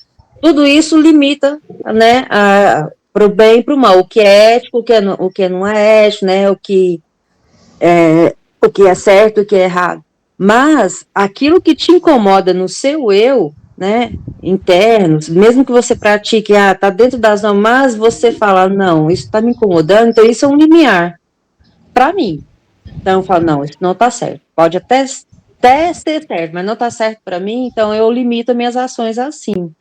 Tudo isso limita, né, para o bem e para o mal, o que é ético, o que não é ético, né, o que é certo, o que é errado. Mas aquilo que te incomoda no seu eu, né, interno, mesmo que você pratique, tá dentro das normas, mas você fala, não, isso está me incomodando, então isso é um limiar para mim. Então eu falo, não, isso não está certo. Pode até ser certo, mas não está certo para mim, então eu limito minhas ações assim.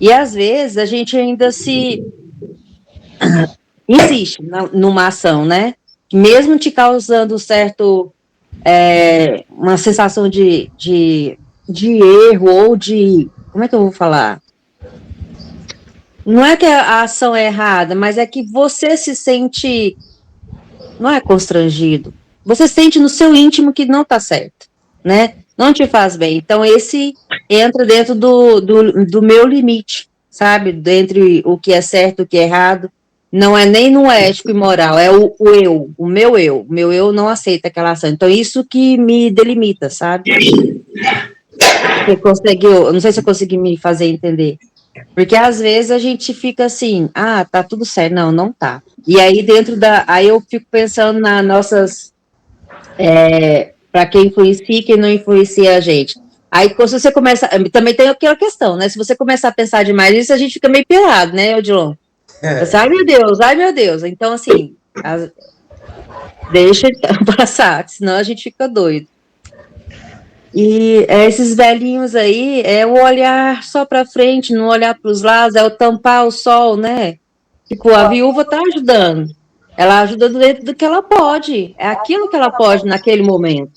E às vezes a gente ainda insiste numa ação, né? Mesmo te causando uma sensação de erro ou de, como é que eu vou falar? Não é que a ação é errada, mas é que você se sente, não é constrangido, você sente no seu íntimo que não está certo, né? Não te faz bem. Então, esse entra dentro do meu limite, sabe? Dentre o que é certo e o que é errado. Não é nem no ético e moral, é o eu, o meu eu. O meu eu não aceita aquela ação. Então, isso que me delimita, sabe? Você conseguiu, não sei se eu consegui me fazer entender. Porque às vezes a gente fica assim, tá tudo certo. Não, não tá. E aí aí eu fico pensando nas nossas, para quem influencia e quem não influencia a gente. Aí quando você começa, também tem aquela questão, né? Se você começar a pensar demais nisso, a gente fica meio pirado, né, Odilon? Você, ai meu Deus, ai meu Deus. Então assim, deixa passar, senão a gente fica doido. E esses velhinhos aí, é o olhar só para frente, não olhar para os lados, é o tampar o sol, né? Tipo, a viúva tá ajudando. Ela ajuda dentro do que ela pode. É aquilo que ela pode naquele momento.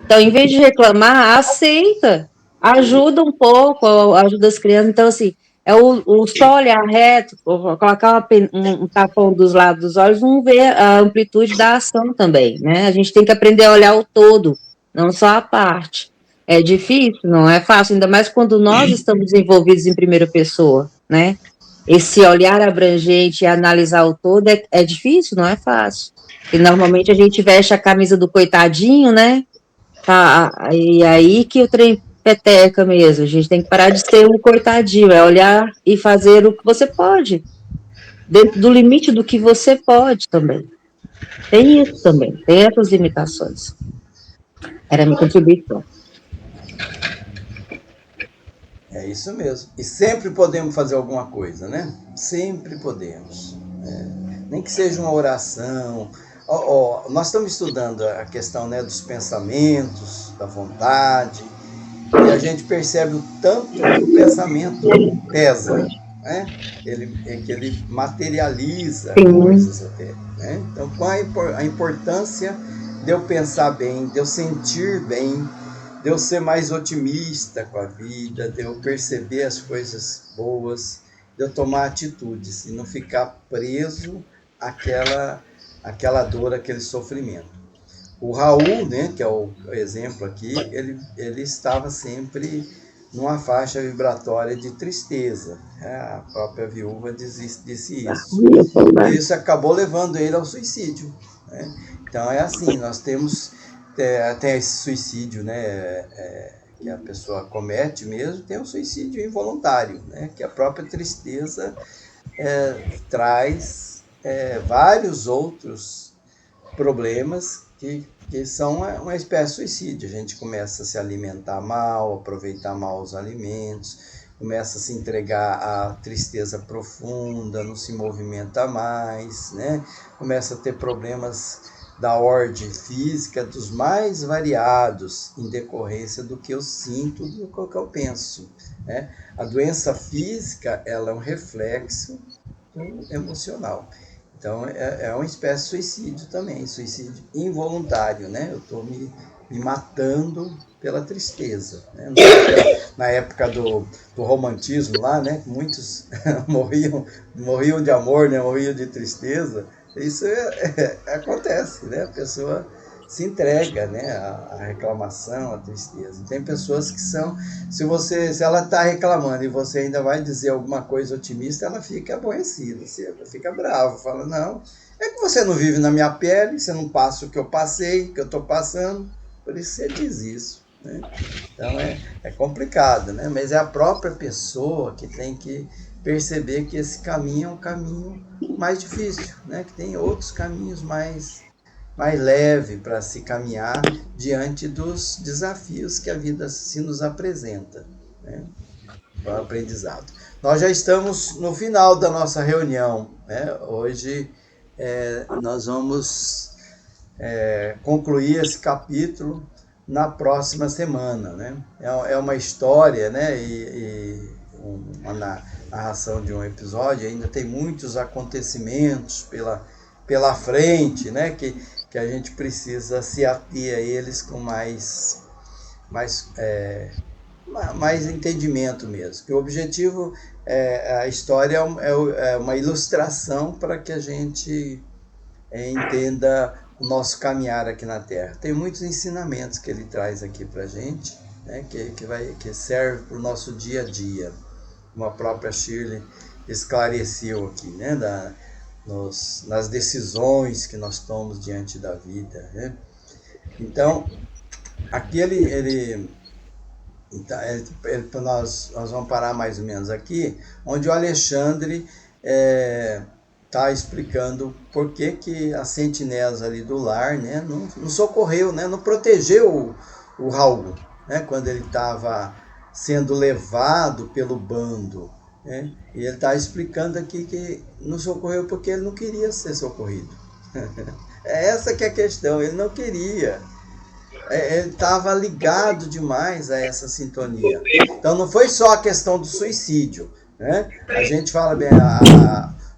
Então, em vez de reclamar, aceita. Ajuda um pouco, ajuda as crianças. Então, assim, é o só olhar reto, colocar um tapão dos lados dos olhos, vamos ver a amplitude da ação também, né? A gente tem que aprender a olhar o todo, não só a parte. É difícil, não é fácil, ainda mais quando nós estamos envolvidos em primeira pessoa, né? Esse olhar abrangente e analisar o todo é difícil, não é fácil. E normalmente a gente veste a camisa do coitadinho, né? Tá, e aí que o trem peteca mesmo. A gente tem que parar de ser um coitadinho, é olhar e fazer o que você pode, dentro do limite do que você pode também. Tem isso também, tem essas limitações. Era a minha contribuição. É isso mesmo. E sempre podemos fazer alguma coisa, né? Sempre podemos. Nem que seja uma oração. Nós estamos estudando a questão, né, dos pensamentos, da vontade, e a gente percebe o tanto que o pensamento pesa, né? Ele materializa coisas até. Né? Então, qual a importância de eu pensar bem, de eu sentir bem, de eu ser mais otimista com a vida, de eu perceber as coisas boas, de eu tomar atitudes e não ficar preso àquela dor, àquele sofrimento. O Raul, né, que é o exemplo aqui, ele estava sempre numa faixa vibratória de tristeza. A própria viúva disse isso. E isso acabou levando ele ao suicídio. Né? Então é assim, nós temos tem esse suicídio, né, que a pessoa comete mesmo, tem o suicídio involuntário, né, que a própria tristeza traz vários outros problemas que são uma espécie de suicídio. A gente começa a se alimentar mal, aproveitar mal os alimentos, começa a se entregar à tristeza profunda, não se movimenta mais, né? Começa a ter problemas da ordem física dos mais variados em decorrência do que eu sinto, do que eu penso. Né? A doença física ela é um reflexo emocional. Então, é uma espécie de suicídio também, suicídio involuntário, né? Eu estou me matando pela tristeza. Né? Na época do romantismo lá, né? Muitos morriam de amor, né? Morriam de tristeza. Isso acontece, né? A pessoa se entrega, né, à reclamação, à tristeza. Tem pessoas que são, se ela está reclamando e você ainda vai dizer alguma coisa otimista, ela fica aborrecida, ela fica brava, fala, não, é que você não vive na minha pele, você não passa o que eu passei, o que eu estou passando, por isso você diz isso. Né? Então é complicado, né? Mas é a própria pessoa que tem que perceber que esse caminho é um caminho mais difícil, né? Que tem outros caminhos mais leve para se caminhar diante dos desafios que a vida se nos apresenta, né? Para o aprendizado. Nós já estamos no final da nossa reunião, né? Hoje nós vamos concluir esse capítulo na próxima semana, né? É uma história, né? E uma narração de um episódio, ainda tem muitos acontecimentos pela frente, né? Que a gente precisa se ater a eles com mais mais entendimento mesmo. Que o objetivo, a história é uma ilustração para que a gente entenda o nosso caminhar aqui na Terra. Tem muitos ensinamentos que ele traz aqui para a gente, né, que serve para o nosso dia a dia. Como a própria Shirley esclareceu aqui, né, nas decisões que nós tomamos diante da vida, né? Então, aqui nós vamos parar mais ou menos aqui, onde o Alexandre está explicando por que as sentinelas ali do lar, né, não socorreu, né, não protegeu o Raul, né, quando ele estava sendo levado pelo bando, né, e ele está explicando aqui que não socorreu porque ele não queria ser socorrido. É essa que é a questão, ele não queria. Ele estava ligado demais a essa sintonia. Então não foi só a questão do suicídio, né? A gente fala bem,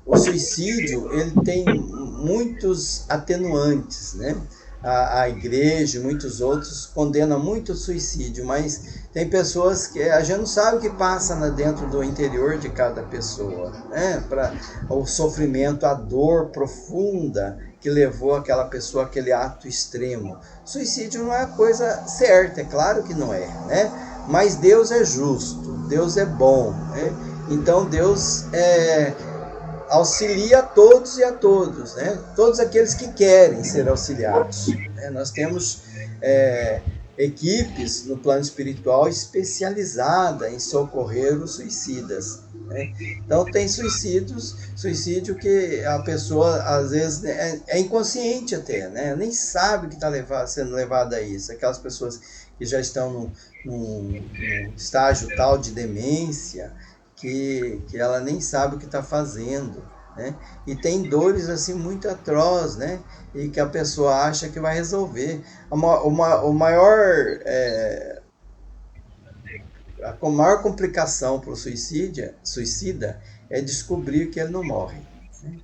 o suicídio ele tem muitos atenuantes, né? A igreja e muitos outros condenam muito o suicídio, mas tem pessoas que a gente não sabe o que passa dentro do interior de cada pessoa, né? Para o sofrimento, a dor profunda que levou aquela pessoa àquele ato extremo. Suicídio não é a coisa certa, é claro que não é, né? Mas Deus é justo, Deus é bom, né? Então Deus auxilia a todos e a todos, né? Todos aqueles que querem ser auxiliados, né? Nós temos equipes no plano espiritual especializada em socorrer os suicidas, né? Então tem suicídio que a pessoa às vezes é inconsciente até, né? Nem sabe que está sendo levada a isso. Aquelas pessoas que já estão num estágio tal de demência que ela nem sabe o que está fazendo, né? E tem dores assim muito atrozes, né? E que a pessoa acha que vai resolver. A maior complicação para o suicida é descobrir que ele não morre, né?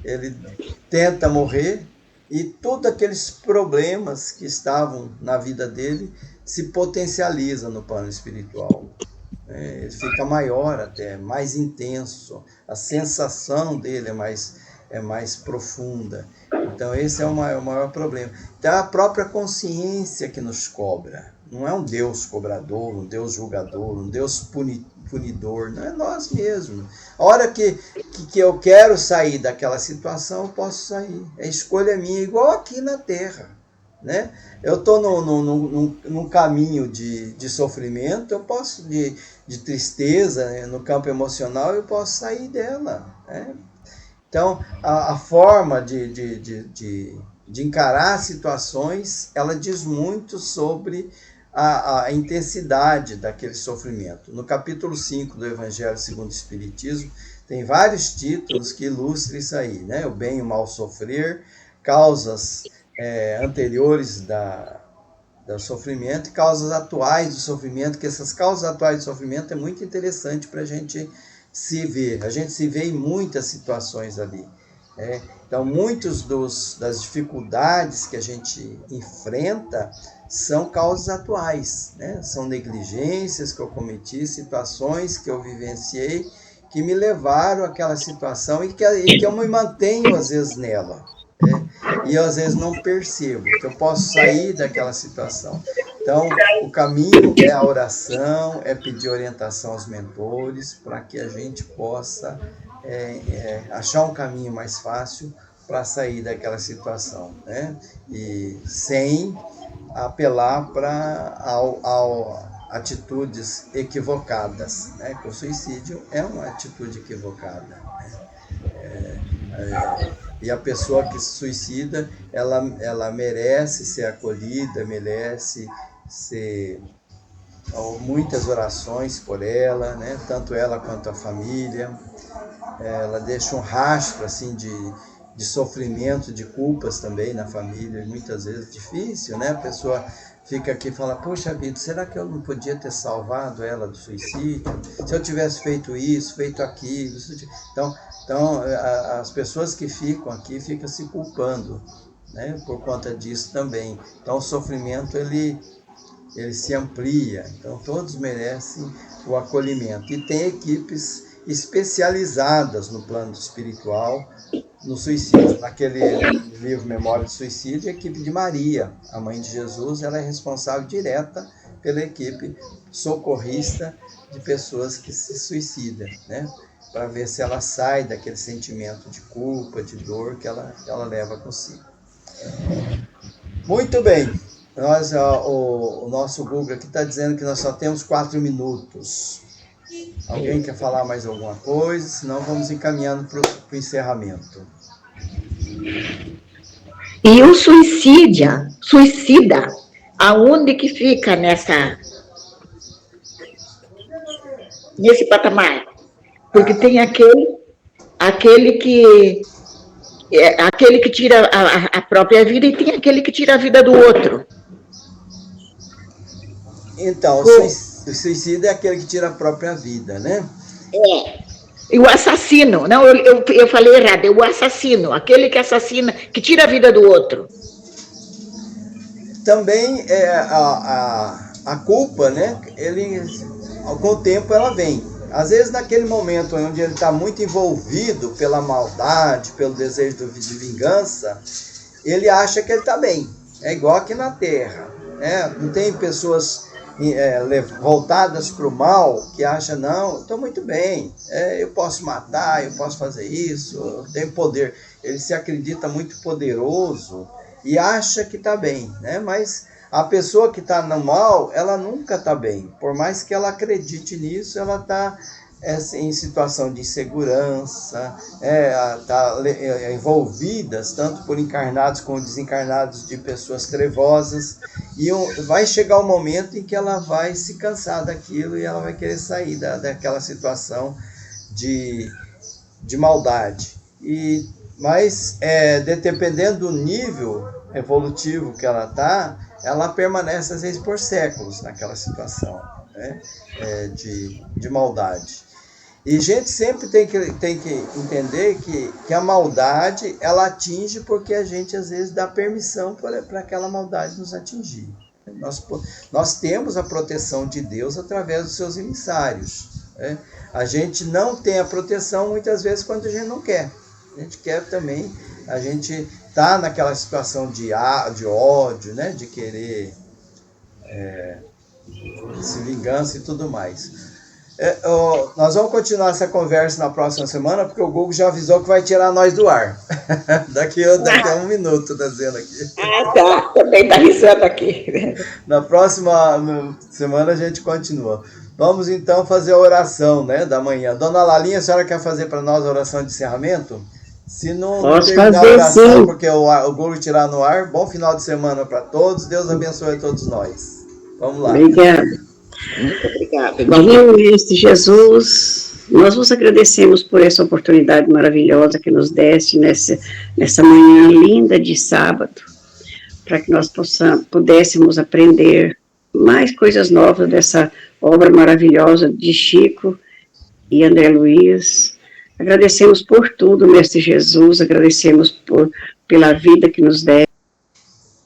Ele tenta morrer e todos aqueles problemas que estavam na vida dele se potencializam no plano espiritual. Ele fica maior até, mais intenso, a sensação dele é mais profunda. Então esse é o maior problema. Então a própria consciência que nos cobra. Não é um Deus cobrador, um Deus julgador, um Deus punidor, não é nós mesmos. A hora que eu quero sair daquela situação, eu posso sair. É escolha minha, igual aqui na Terra, né? Eu estou num caminho de sofrimento, eu posso, de tristeza, né? No campo emocional, eu posso sair dela, né? Então, a forma de encarar situações, ela diz muito sobre a intensidade daquele sofrimento. No capítulo 5 do Evangelho segundo o Espiritismo, tem vários títulos que ilustram isso aí, né? O bem e o mal sofrer, causas anteriores do sofrimento e causas atuais do sofrimento, que essas causas atuais do sofrimento é muito interessante para a gente se ver. A gente se vê em muitas situações ali. Então, muitas das dificuldades que a gente enfrenta são causas atuais, né? São negligências que eu cometi, situações que eu vivenciei, que me levaram àquela situação e que eu me mantenho, às vezes, nela. E eu, às vezes, não percebo que eu posso sair daquela situação. Então, o caminho é a oração, é pedir orientação aos mentores, para que a gente possa achar um caminho mais fácil para sair daquela situação, né? E sem apelar para atitudes equivocadas, né? Que o suicídio é uma atitude equivocada, né? E a pessoa que se suicida, ela merece ser acolhida, merece ser muitas orações por ela, né? Tanto ela quanto a família. Ela deixa um rastro assim de sofrimento, de culpas também na família, e muitas vezes difícil, né? A pessoa fica aqui e fala, poxa vida, será que eu não podia ter salvado ela do suicídio? Se eu tivesse feito isso, feito aquilo. Então as pessoas que ficam aqui ficam se culpando, né? Por conta disso também. Então o sofrimento, ele ele se amplia. Então, todos merecem o acolhimento. E tem equipes especializadas no plano espiritual, no suicídio. Naquele livro Memória do Suicídio, a equipe de Maria, a mãe de Jesus, ela é responsável direta pela equipe socorrista de pessoas que se suicidam, né? Para ver se ela sai daquele sentimento de culpa, de dor que ela leva consigo. Muito bem. O nosso Google aqui está dizendo que nós só temos 4 minutos. Alguém quer falar mais alguma coisa? Senão vamos encaminhando para o encerramento. E o suicida, aonde que fica nesse patamar? Porque tem aquele que tira a própria vida e tem aquele que tira a vida do outro. Então, o suicida é aquele que tira a própria vida, né? E o assassino, não, eu falei errado, é o assassino, aquele que assassina, que tira a vida do outro. Também a culpa, né? Com o tempo ela vem. Às vezes naquele momento onde ele está muito envolvido pela maldade, pelo desejo de vingança, ele acha que ele está bem. É igual aqui na Terra, né? Não tem pessoas voltadas para o mal, que acham, não, estou muito bem, eu posso matar, eu posso fazer isso, eu tenho poder. Ele se acredita muito poderoso e acha que está bem, né? Mas a pessoa que está no mal, ela nunca está bem. Por mais que ela acredite nisso, ela está em situação de insegurança, está envolvida tanto por encarnados como desencarnados de pessoas trevosas, e vai chegar um momento em que ela vai se cansar daquilo e ela vai querer sair daquela situação de maldade. Mas dependendo do nível evolutivo que ela está, ela permanece às vezes por séculos naquela situação, né? De maldade. E a gente sempre tem que entender que a maldade, ela atinge porque a gente às vezes dá permissão para aquela maldade nos atingir. Nós temos a proteção de Deus através dos seus emissários, né? A gente não tem a proteção muitas vezes quando a gente não quer. A gente quer também, a gente está naquela situação de ódio, né? De querer se vingança e tudo mais. Nós vamos continuar essa conversa na próxima semana, porque o Google já avisou que vai tirar nós do ar. daqui a 1 minuto, tá dizendo aqui. Tá, também tá avisando aqui. Na próxima semana a gente continua. Vamos então fazer a oração, né, da manhã. Dona Lalinha, a senhora quer fazer para nós a oração de encerramento? Se não terminar a oração, sim, porque o Google tirar no ar, bom final de semana para todos. Deus abençoe a todos nós. Vamos lá. Obrigada. Muito obrigada. Divino Mestre Jesus, nós vos agradecemos por essa oportunidade maravilhosa que nos deste nessa manhã linda de sábado, para que nós pudéssemos aprender mais coisas novas dessa obra maravilhosa de Chico e André Luiz. Agradecemos por tudo, Mestre Jesus, agradecemos pela vida que nos deste.